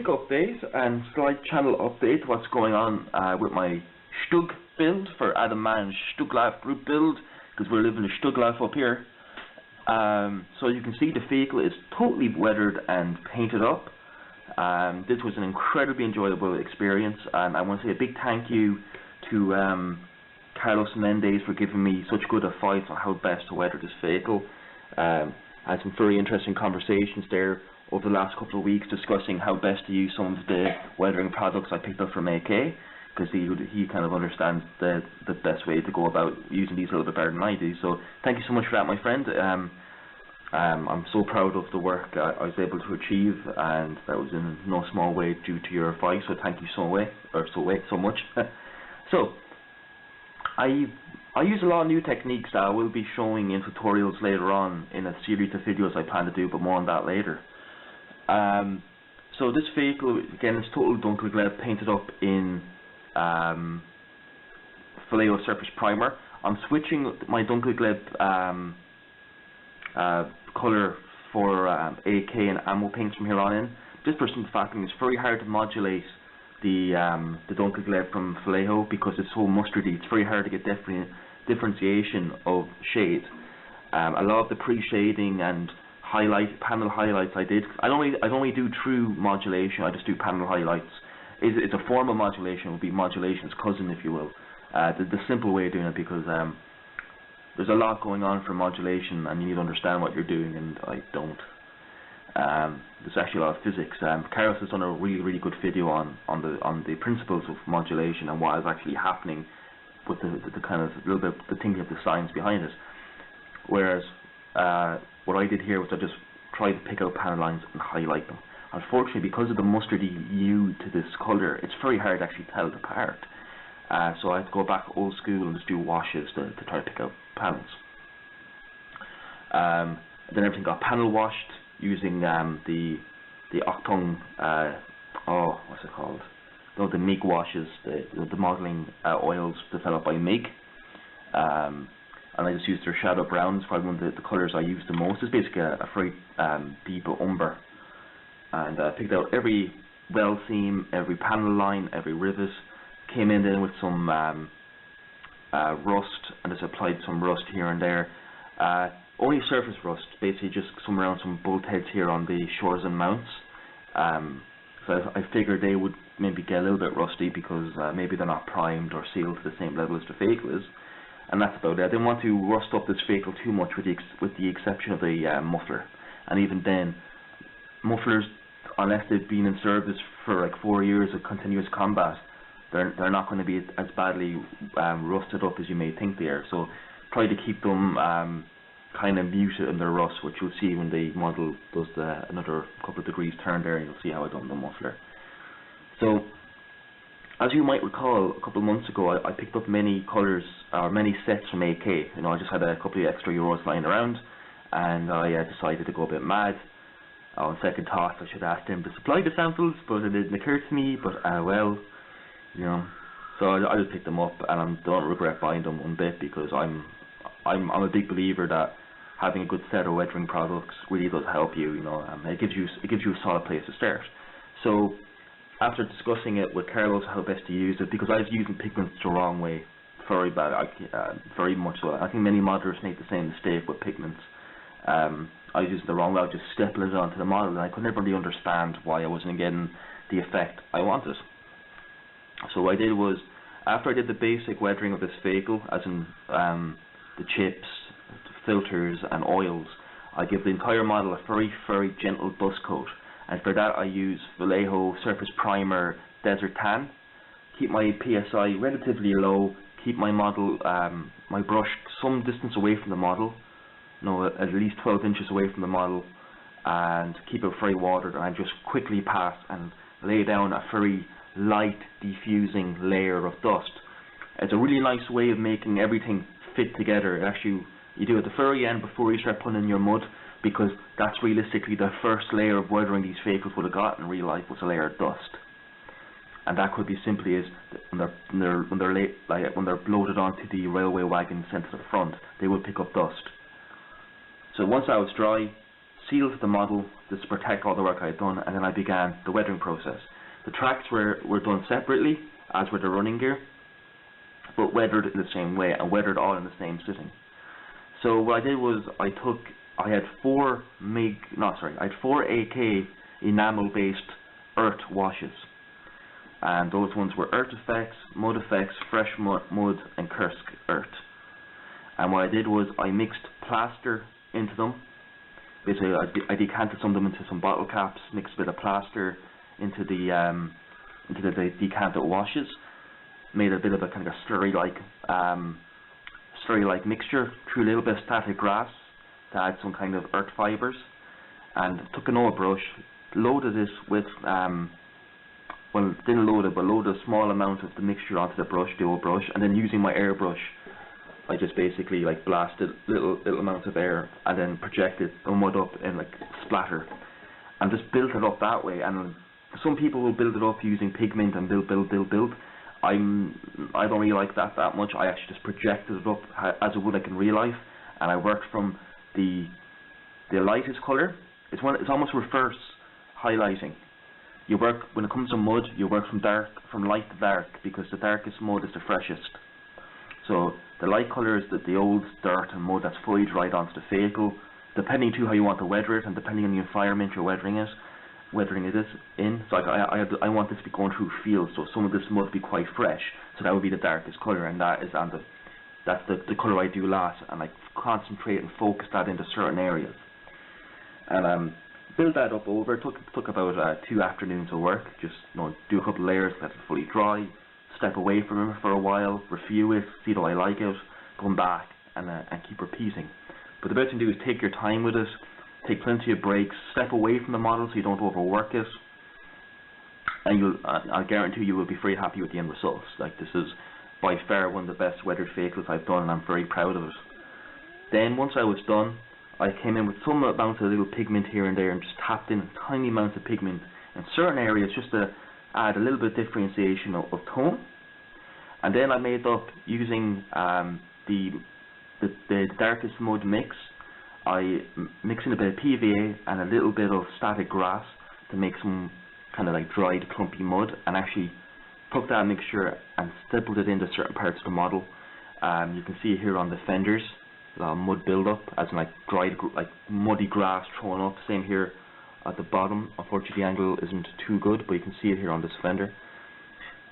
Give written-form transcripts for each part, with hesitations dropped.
quick update and slight channel update what's going on with my StuG build for Adam Mann's StuG Life group build, because we're living a StuG life up here. So you can see the vehicle is totally weathered and painted up. This was an incredibly enjoyable experience, and I want to say a big thank you to Carlos Mendez for giving me such good advice on how best to weather this vehicle. I had some very interesting conversations there over the last couple of weeks discussing how best to use some of the weathering products I picked up from AK, because he kind of understands the best way to go about using these a little bit better than I do. So thank you so much for that, my friend. I'm so proud of the work I was able to achieve, and that was in no small way due to your advice, so thank you so much. So I use a lot of new techniques that I will be showing in tutorials later on in a series of videos I plan to do, but more on that later. So this vehicle, again, is total Dunkelgelb, painted up in Vallejo Surface Primer. I'm switching my Dunkelgelb colour for AK and ammo paints from here on in, just for some fact it's very hard to modulate the Dunkelgelb from Vallejo because it's so mustardy. It's very hard to get differentiation of shade. A lot of the pre-shading and panel highlights I did, I don't only do true modulation, I just do panel highlights. It's a form of modulation, it would be modulation's cousin, if you will. The simple way of doing it, because there's a lot going on for modulation and you need to understand what you're doing, and I don't. There's actually a lot of physics. Carlos has done a really good video on the principles of modulation and what is actually happening with the kind of little bit the thinking of the science behind it. Whereas what I did here was I just tried to pick out panel lines and highlight them. Unfortunately, because of the mustardy hue to this colour, it's very hard to actually tell it apart. So I had to go back old school and just do washes to try to pick out panels. Then everything got panel washed using the Octung, what's it called? No, the MIG washes, the modelling oils developed by MIG. And I just used their shadow brown. It's probably one of the colours I use the most. It's basically a very deep umber. And I picked out every well seam, every panel line, every rivet. Came in then with some rust, and just applied some rust here and there. Only surface rust, basically just around some bolt heads here on the shores and mounts. So I figured they would maybe get a little bit rusty because maybe they're not primed or sealed to the same level as the vehicle is. And that's about it. I didn't want to rust up this vehicle too much, with the exception of the muffler. And even then, mufflers, unless they've been in service for like 4 years of continuous combat, they're not going to be as badly rusted up as you may think they are. So try to keep them kind of muted in their rust, which you'll see when the model does another couple of degrees turn there, and you'll see how I've done the muffler. So, as you might recall, a couple of months ago, I picked up many colours, or many sets from AK. You know, I just had a couple of extra euros lying around, and I decided to go a bit mad. On second thought, I should ask them to supply the samples, but it didn't occur to me. But well, you know, so I just picked them up, and I don't regret buying them one bit, because I'm a big believer that having a good set of weathering products really does help you. You know, it gives you a solid place to start. So, after discussing it with Carlos how best to use it, because I was using pigments the wrong way, very bad, very much so. I think many modelers make the same mistake with pigments. I was using the wrong way. I was just stepping it onto the model, and I could never really understand why I wasn't getting the effect I wanted. So what I did was, after I did the basic weathering of this vehicle, as in the chips, the filters and oils, I give the entire model a very gentle dust coat. And for that I use Vallejo Surface Primer Desert Tan. Keep my PSI relatively low, keep my model, my brush some distance away from the model, at least 12 inches away from the model, and keep it very watered, and I just quickly pass and lay down a very light diffusing layer of dust. It's a really nice way of making everything fit together. Actually, you do it at the very end before you start putting in your mud, because that's realistically the first layer of weathering these vehicles would have got in real life, was a layer of dust. And that could be simply as when they're loaded onto the railway wagon sent to the front, they will pick up dust. So once that was dry, sealed the model just to protect all the work I had done, and then I began the weathering process. The tracks were done separately, as were the running gear, but weathered in the same way, and weathered all in the same sitting. So what I did was I had four AK enamel-based earth washes, and those ones were Earth Effects, Mud Effects, Fresh Mud, and Kursk Earth. And what I did was I mixed plaster into them. Basically, I decanted some of them into some bottle caps, mixed a bit of plaster into the decanted washes, made a bit of a kind of a slurry-like mixture, threw a little bit of static grass to add some kind of earth fibres, and took an oil brush, loaded it with well, didn't load it, but loaded a small amount of the mixture onto the brush, the old brush, and then using my airbrush, I just basically like blasted little amounts of air and then projected the mud up in like splatter, and just built it up that way. And some people will build it up using pigment and build. I don't really like that much. I actually just projected it up as it would like in real life, and I worked from the lightest colour. It's almost reverse highlighting. You work, when it comes to mud, you work from light to dark, because the darkest mud is the freshest. So the light colour is the old dirt and mud that's fully dried onto the vehicle, depending to how you want to weather it and depending on the environment you're weathering it is in. So I want this to be going through fields, so some of this mud be quite fresh. So that would be the darkest colour, and that's the colour I do last, and I concentrate and focus that into certain areas. And build that up over. It took about 2 afternoons of work. Just do a couple of layers, let it fully dry, step away from it for a while, review it, see do I like it, come back and keep repeating. But the best thing to do is take your time with it, take plenty of breaks, step away from the model so you don't overwork it, and I guarantee you will be very happy with the end results. Like, this is by far one of the best weathered vehicles I've done, and I'm very proud of it. Then once I was done, I came in with some amount of little pigment here and there and just tapped in tiny amounts of pigment in certain areas just to add a little bit of differentiation of tone. And then I made up using the darkest mud mix. I mixed in a bit of PVA and a little bit of static grass to make some kind of like dried clumpy mud, and actually took that mixture and stippled it into certain parts of the model. You can see here on the fenders mud build-up, as in like dried, like muddy grass thrown up. Same here at the bottom. Unfortunately the angle isn't too good, but you can see it here on this fender.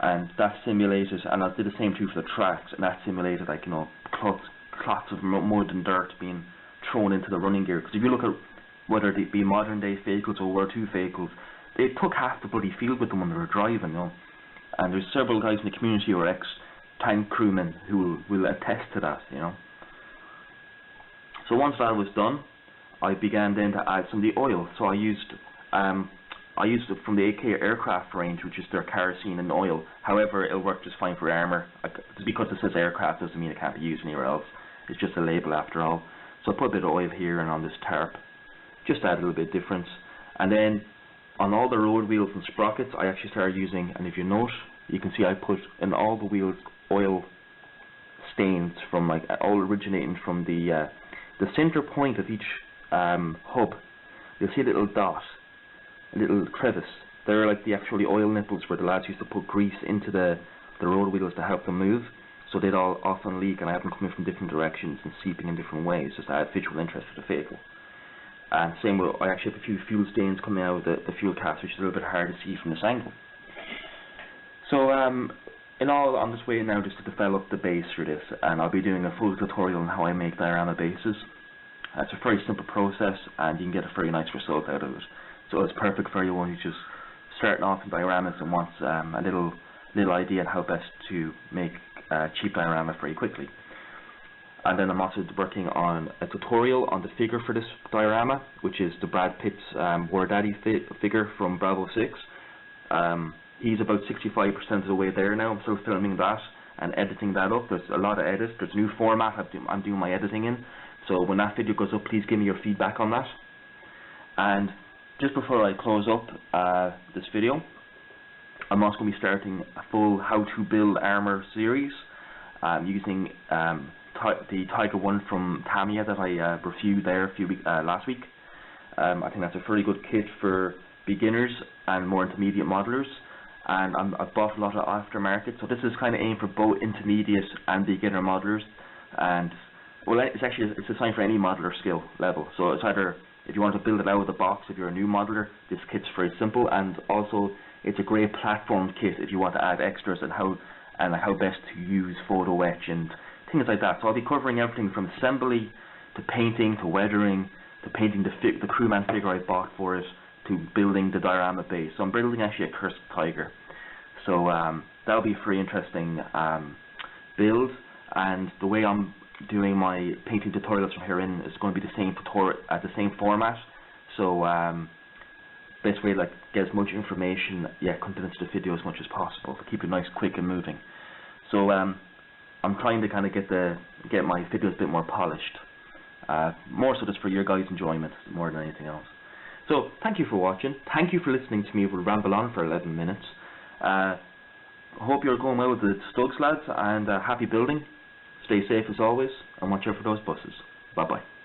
And that simulated, and I did the same too for the tracks, and that simulated like, you know, clots of mud and dirt being thrown into the running gear. Because if you look at whether they be modern day vehicles or World 2 vehicles, they took half the bloody field with them when they were driving, you know. And there's several guys in the community who are ex-tank crewmen who will attest to that, you know. So once that was done, I began then to add some of the oil. So I used it from the AK aircraft range, which is their kerosene and oil. However, it'll work just fine for armour. Just because it says aircraft doesn't mean it can't be used anywhere else. It's just a label after all. So I put a bit of oil here and on this tarp, just to add a little bit of difference. And then on all the road wheels and sprockets, I actually started using, and if you note, you can see I put in all the wheels oil stains from like all originating from the center point of each hub. You'll see a little dot, a little crevice. They're like the actually oil nipples where the lads used to put grease into the road wheels to help them move. So they'd all often leak and have them coming from different directions and seeping in different ways, just to add visual interest to the vehicle. And same with, I actually have a few fuel stains coming out of the fuel caps, which is a little bit hard to see from this angle. So in all, on this way now just to develop the base for this, and I'll be doing a full tutorial on how I make diorama bases. It's a very simple process, and you can get a very nice result out of it. So it's perfect for anyone who's just starting off in dioramas and wants a little idea on how best to make cheap diorama very quickly. And then I'm also working on a tutorial on the figure for this diorama, which is the Brad Pitt's War Daddy figure from Bravo 6. He's about 65% of the way there now. I'm still filming that and editing that up. There's a lot of edits. There's a new format I'm doing my editing in. So when that video goes up, please give me your feedback on that. And just before I close up this video, I'm also going to be starting a full how to build armor series using the Tiger 1 from Tamiya that I reviewed there last week. I think that's a very good kit for beginners and more intermediate modelers. And I've bought a lot of aftermarket, so this is kind of aimed for both intermediate and beginner modelers. And well, it's designed for any modeler skill level. So it's either if you want to build it out of the box, if you're a new modeler, this kit's very simple, and also it's a great platform kit if you want to add extras and how best to use photo etch and things like that. So I'll be covering everything from assembly to painting to weathering to painting the crewman figure I bought for it to building the diorama base. So I'm building actually a cursed tiger. So that'll be a very interesting build, and the way I'm doing my painting tutorials from here in is going to be the same the same format. So best way to get as much information yet condense the video as much as possible to keep it nice, quick and moving. So I'm trying to kind of get my videos a bit more polished, more so just for your guys' enjoyment more than anything else. So thank you for watching. Thank you for listening to me ramble on for 11 minutes. Hope you're going well with the StuGs, lads, and happy building. Stay safe as always, and watch out for those buses. Bye bye.